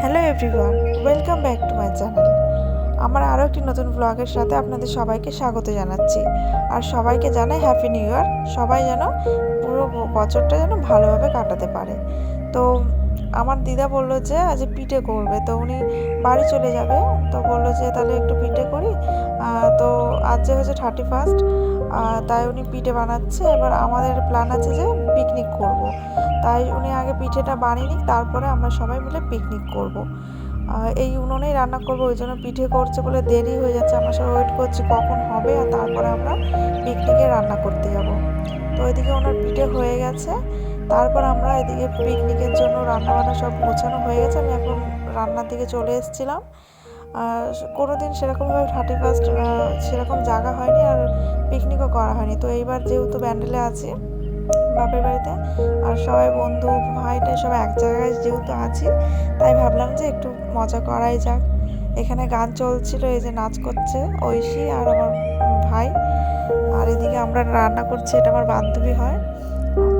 Hello everyone, welcome back to my channel. আমার আরও একটি নতুন ব্লগের সাথে আপনাদের সবাইকে স্বাগত জানাচ্ছি। আর সবাইকে জানাই হ্যাপি নিউ ইয়ার। সবাই যেন পুরো বছরটা যেন ভালোভাবে কাটাতে পারে। তো আমার দিদা বললো যে আজ পিঠে করবে, তো উনি বাড়ি চলে যাবে, তো বললো যে তাহলে একটু পিঠে করি। তো আজ যে হচ্ছে 31, তাই উনি পিঠে বানাচ্ছে। এবার আমাদের প্ল্যান আছে যে পিকনিক করব। তাই উনি আগে পিঠেটা বানিয়ে নিক, তারপরে আমরা সবাই মিলে পিকনিক করব। এই উনুনেই রান্না করব, ওই জন্য পিঠে করছে বলে দেরি হয়ে যাচ্ছে। আমরা সবাই ওয়েট করছি কখন হবে, আর তারপরে আমরা পিকনিকে রান্না করতে যাব। তো এদিকে ওনার পিঠে হয়ে গেছে, তারপর আমরা এদিকে পিকনিকের জন্য রান্নাবান্না সব গোছানো হয়ে গেছে। আমি এখন রান্নার দিকে চলে এসেছিলাম। কোনো দিন সেরকমভাবে 31 সেরকম জায়গা হয়নি, আর পিকনিকও করা হয়নি। তো এইবার যেহেতু ব্যান্ডেলে আছি বাপের বাড়িতে, আর সবাই বন্ধু ভাইটা সব এক জায়গায় যেহেতু আছি, তাই ভাবলাম যে একটু মজা করাই যাক। এখানে গান চলছিল, এই যে নাচ করছে ঐশী আর আমার ভাই। আর এদিকে আমরা রান্না করছি, এটা আমার বান্ধবী হয়।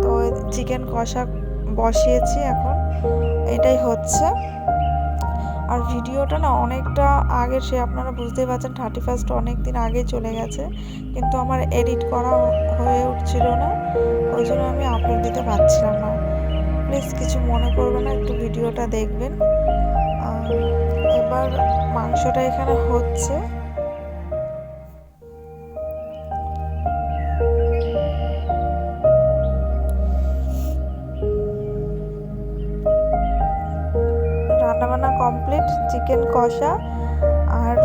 তো চিকেন কষা বসিয়েছি এখন, এটাই হচ্ছে। আর ভিডিওটা না অনেকটা আগে, সে আপনারা বুঝতেই পারছেন 31 অনেক দিন আগে চলে গেছে, কিন্তু আমার এডিট করা হয়ে উঠছিল না, ওই জন্য আমি আপলোড দিতে পারছিলাম না। প্লিজ কিছু মনে করবেন না, একটু ভিডিওটা দেখবেন। এবার মাংসটা এখানে হচ্ছে। রান্নাবান্না কমপ্লিট, চিকেন কষা আর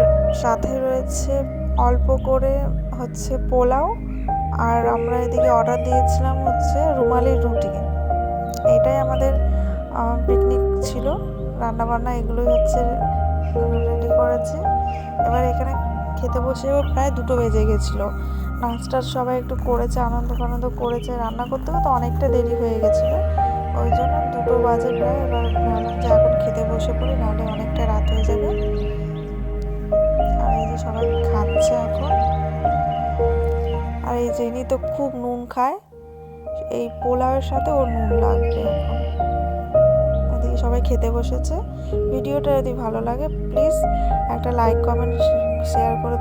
সাথে রয়েছে অল্প করে হচ্ছে পোলাও। আর আমরা এদিকে অর্ডার দিয়েছিলাম হচ্ছে রুমালি রুটি। এটাই আমাদের পিকনিক ছিল। রান্নাবান্না এগুলোই হচ্ছে রেডি করেছি। এবার এখানে খেতে বসেও প্রায় 2টো বেজে গেছিলো। নাচটা সবাই একটু করেছে, আনন্দ করেছে। রান্না করতে তো অনেকটা দেরি হয়ে গেছিলো, ওই জন্য 2টো বাজে প্রায়। এবার ভাবলাম যে এখন খেতে বসে পড়ি, নাহলে অনেকটা রাত হয়ে যাবে। আর এই যে সবাই খাচ্ছে এখন। আর এই যে ইনি তো খুব নুন খায়, এই পোলাওয়ের সাথে ওর নুন লাগবে এখন। এদিকে সবাই খেতে বসেছে। ভিডিওটা যদি ভালো লাগে প্লিজ একটা লাইক কমেন্ট শেয়ার করে